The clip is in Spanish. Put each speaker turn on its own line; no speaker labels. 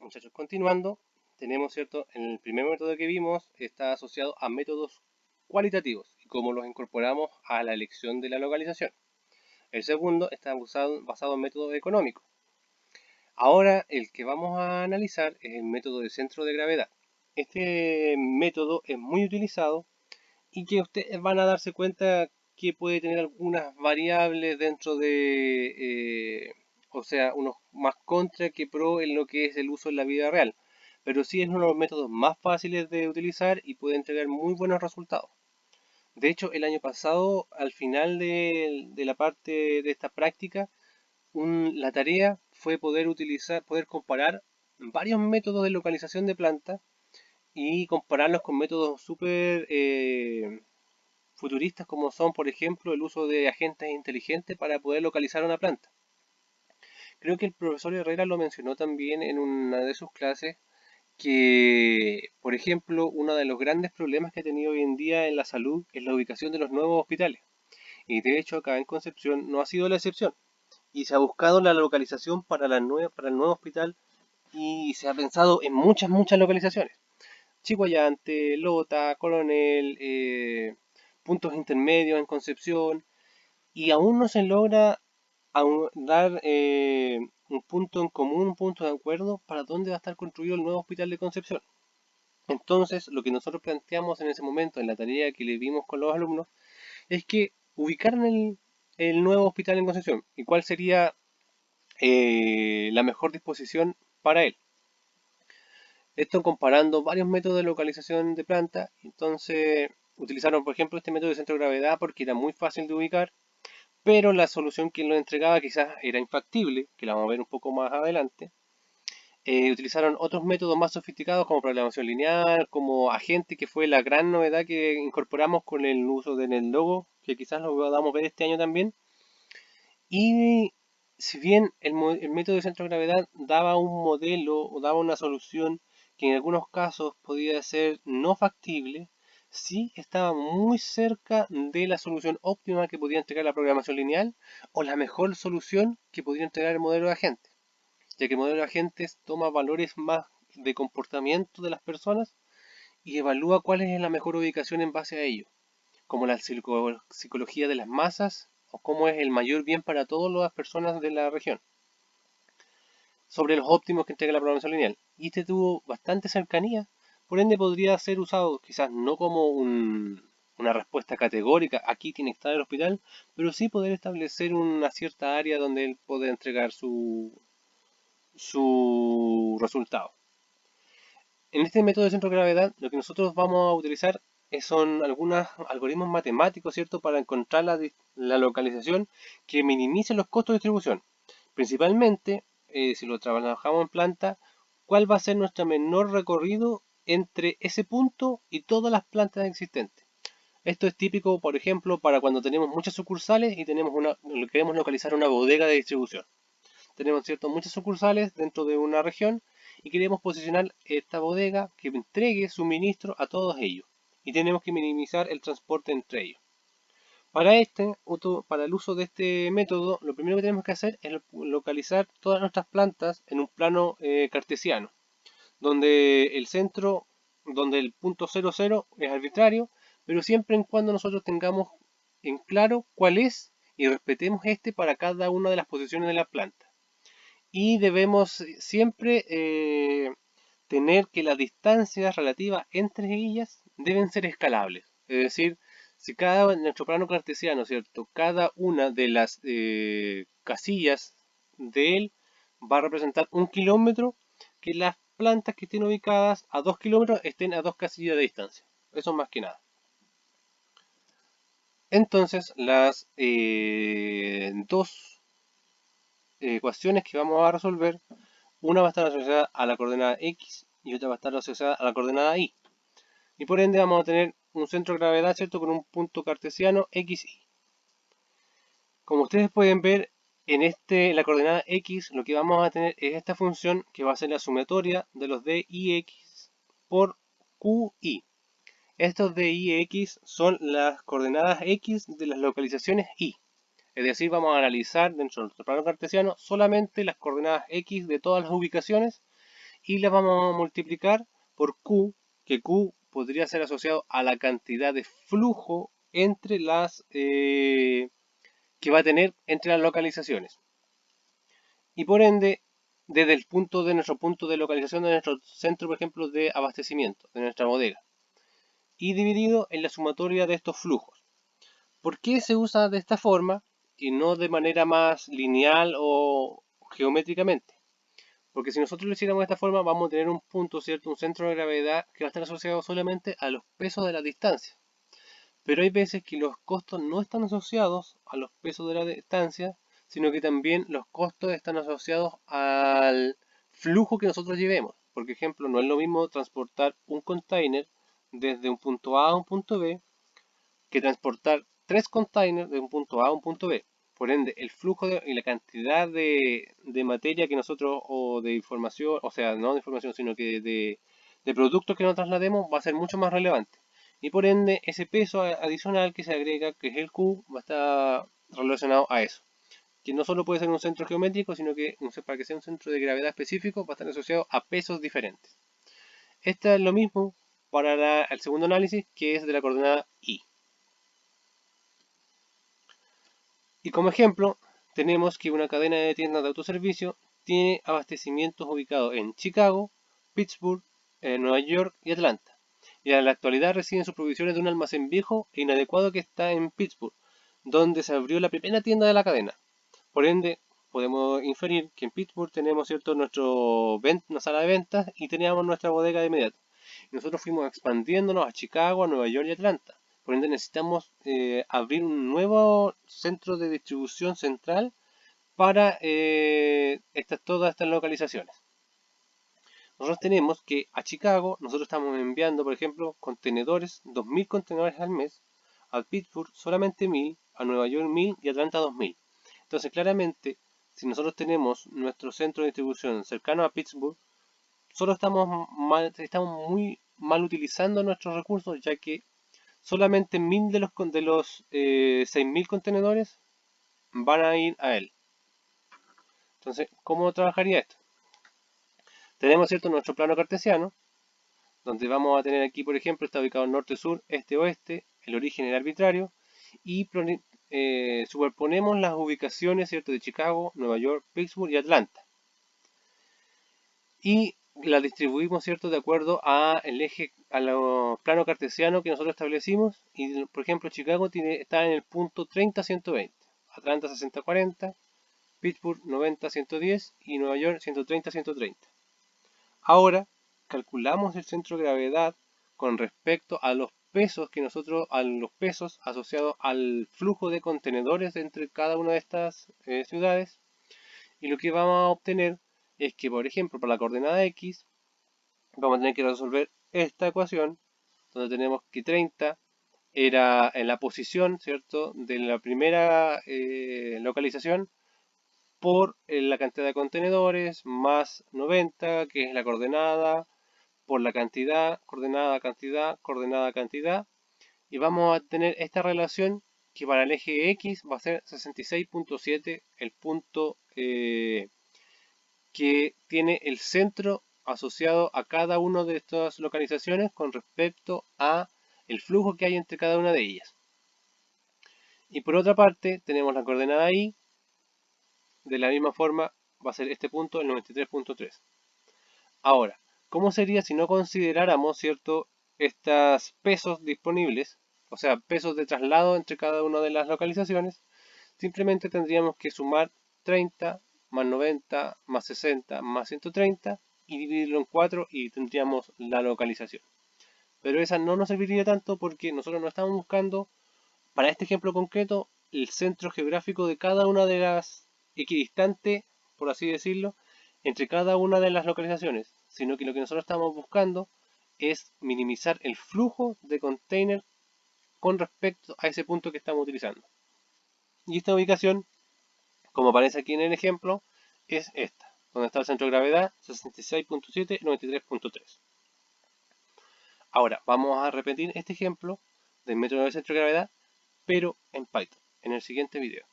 Muchachos, continuando, tenemos, ¿cierto? En el primer método que vimos está asociado a métodos cualitativos y cómo los incorporamos a la elección de la localización. El segundo está basado en métodos económicos. Ahora el que vamos a analizar es el método de centro de gravedad. Este método es muy utilizado y que ustedes van a darse cuenta que puede tener algunas variables dentro o sea, unos más contra que pro en lo que es el uso en la vida real. Pero sí es uno de los métodos más fáciles de utilizar y puede entregar muy buenos resultados. De hecho, el año pasado, al final de la parte de esta práctica, la tarea fue poder comparar varios métodos de localización de plantas y compararlos con métodos súper futuristas como son, por ejemplo, el uso de agentes inteligentes para poder localizar una planta. Creo que el profesor Herrera lo mencionó también en una de sus clases, que, por ejemplo, uno de los grandes problemas que ha tenido hoy en día en la salud es la ubicación de los nuevos hospitales. Y de hecho acá en Concepción no ha sido la excepción. Y se ha buscado la localización para el nuevo hospital y se ha pensado en muchas localizaciones. Chihuayante, Lota, Coronel, puntos intermedios en Concepción, y aún no se logra dar un punto en común, un punto de acuerdo para dónde va a estar construido el nuevo hospital de Concepción. Entonces, lo que nosotros planteamos en ese momento, en la tarea que le vimos con los alumnos, es que ubicaran el nuevo hospital en Concepción y cuál sería la mejor disposición para él. Esto comparando varios métodos de localización de planta. Entonces, utilizaron, por ejemplo, este método de centro de gravedad porque era muy fácil de ubicar, pero la solución que nos entregaba quizás era infactible, que la vamos a ver un poco más adelante. Utilizaron otros métodos más sofisticados como programación lineal, como agente, que fue la gran novedad que incorporamos con el uso de NetLogo, que quizás lo podamos ver este año también. Y si bien el método de centro de gravedad daba un modelo o daba una solución que en algunos casos podía ser no factible, sí estaba muy cerca de la solución óptima que podía entregar la programación lineal o la mejor solución que podría entregar el modelo de agentes, ya que el modelo de agentes toma valores más de comportamiento de las personas y evalúa cuál es la mejor ubicación en base a ello, como la psicología de las masas o cómo es el mayor bien para todas las personas de la región, sobre los óptimos que entrega la programación lineal. Y este tuvo bastante cercanía, por ende podría ser usado quizás no como una respuesta categórica, aquí tiene que estar el hospital, pero sí poder establecer una cierta área donde él pueda entregar su resultado. En este método de centro de gravedad, lo que nosotros vamos a utilizar son algunos algoritmos matemáticos, ¿cierto?, para encontrar la localización que minimice los costos de distribución. Principalmente, si lo trabajamos en planta, ¿cuál va a ser nuestro menor recorrido entre ese punto y todas las plantas existentes? Esto es típico, por ejemplo, para cuando tenemos muchas sucursales y queremos localizar una bodega de distribución. Tenemos, ¿cierto?, muchas sucursales dentro de una región y queremos posicionar esta bodega que entregue suministro a todos ellos. Y tenemos que minimizar el transporte entre ellos. Para el uso de este método, lo primero que tenemos que hacer es localizar todas nuestras plantas en un plano cartesiano, donde donde el punto 00 es arbitrario, pero siempre en cuando nosotros tengamos en claro cuál es y respetemos este para cada una de las posiciones de la planta. Y debemos siempre tener que las distancias relativas entre ellas deben ser escalables. Es decir, si en nuestro plano cartesiano, ¿cierto? Cada una de las casillas de él va a representar 1 kilómetro, que las plantas que estén ubicadas a 2 kilómetros estén a 2 casillas de distancia. Eso más que nada. Entonces, las dos ecuaciones que vamos a resolver, una va a estar asociada a la coordenada X y otra va a estar asociada a la coordenada Y. Y por ende vamos a tener un centro de gravedad, ¿cierto?, con un punto cartesiano X, Y. Como ustedes pueden ver, en la coordenada X lo que vamos a tener es esta función que va a ser la sumatoria de los d y x por q, y. Estos d y x son las coordenadas X de las localizaciones Y. Es decir, vamos a analizar dentro de nuestro plano cartesiano solamente las coordenadas X de todas las ubicaciones y la vamos a multiplicar por Q, que Q podría ser asociado a la cantidad de flujo entre las que va a tener entre las localizaciones. Y por ende, desde el punto de nuestro punto de localización de nuestro centro, por ejemplo, de abastecimiento, de nuestra bodega, y dividido en la sumatoria de estos flujos. ¿Por qué se usa de esta forma y no de manera más lineal o geométricamente? Porque si nosotros lo hiciéramos de esta forma, vamos a tener un punto, ¿cierto? Un centro de gravedad que va a estar asociado solamente a los pesos de la distancia. Pero hay veces que los costos no están asociados a los pesos de la distancia, sino que también los costos están asociados al flujo que nosotros llevemos. Por ejemplo, no es lo mismo transportar un container desde un punto A a un punto B que transportar 3 containers de un punto A a un punto B. Por ende, el flujo y la cantidad de materia que nosotros, o de información, o sea, no de información, sino que de productos que nos traslademos, va a ser mucho más relevante. Y por ende, ese peso adicional que se agrega, que es el Q, va a estar relacionado a eso. Que no solo puede ser un centro geométrico, sino que para que sea un centro de gravedad específico, va a estar asociado a pesos diferentes. Esto es lo mismo para el segundo análisis, que es de la coordenada I. Y como ejemplo, tenemos que una cadena de tiendas de autoservicio tiene abastecimientos ubicados en Chicago, Pittsburgh, Nueva York y Atlanta. Y en la actualidad reciben sus provisiones de un almacén viejo e inadecuado que está en Pittsburgh, donde se abrió la primera tienda de la cadena. Por ende, podemos inferir que en Pittsburgh tenemos, ¿cierto?, una sala de ventas y teníamos nuestra bodega de inmediato. Y nosotros fuimos expandiéndonos a Chicago, a Nueva York y Atlanta. Por ende, necesitamos abrir un nuevo centro de distribución central para todas estas localizaciones. Nosotros tenemos que a Chicago, nosotros estamos enviando, por ejemplo, contenedores, 2000 contenedores al mes, a Pittsburgh solamente 1000, a Nueva York 1000 y a Atlanta 2000. Entonces, claramente, si nosotros tenemos nuestro centro de distribución cercano a Pittsburgh, solo estamos muy mal utilizando nuestros recursos, ya que solamente 1000 de los 6000 contenedores van a ir a él. Entonces, ¿cómo trabajaría esto? Tenemos, ¿cierto?, nuestro plano cartesiano, donde vamos a tener aquí, por ejemplo, está ubicado norte-sur, este-oeste, el origen es arbitrario, y superponemos las ubicaciones, ¿cierto?, de Chicago, Nueva York, Pittsburgh y Atlanta. Y la distribuimos, ¿cierto?, de acuerdo a el eje, a los plano cartesiano que nosotros establecimos. Y, por ejemplo, Chicago está en el punto 30-120, Atlanta 60-40, Pittsburgh 90-110 y Nueva York 130-130. Ahora calculamos el centro de gravedad con respecto a los pesos asociados al flujo de contenedores entre cada una de estas ciudades, y lo que vamos a obtener es que, por ejemplo, para la coordenada X vamos a tener que resolver esta ecuación, donde tenemos que 30 era en la posición, ¿cierto?, de la primera localización, por la cantidad de contenedores, más 90, que es la coordenada, por la cantidad, coordenada, cantidad, coordenada, cantidad. Y vamos a tener esta relación que para el eje X va a ser 66.7, el punto que tiene el centro asociado a cada una de estas localizaciones con respecto a el flujo que hay entre cada una de ellas. Y por otra parte tenemos la coordenada Y, de la misma forma va a ser este punto, el 93.3. Ahora, ¿cómo sería si no consideráramos, ¿cierto?, estos pesos disponibles, o sea, pesos de traslado entre cada una de las localizaciones? Simplemente tendríamos que sumar 30 más 90 más 60 más 130 y dividirlo en 4 y tendríamos la localización. Pero esa no nos serviría tanto porque nosotros no estamos buscando, para este ejemplo concreto, el centro geográfico de cada una de las equidistantes, por así decirlo, entre cada una de las localizaciones, sino que lo que nosotros estamos buscando es minimizar el flujo de container con respecto a ese punto que estamos utilizando. Y esta ubicación, como aparece aquí en el ejemplo, es esta, donde está el centro de gravedad, 66.7, 93.3. Ahora, vamos a repetir este ejemplo del método del centro de gravedad, pero en Python, en el siguiente video.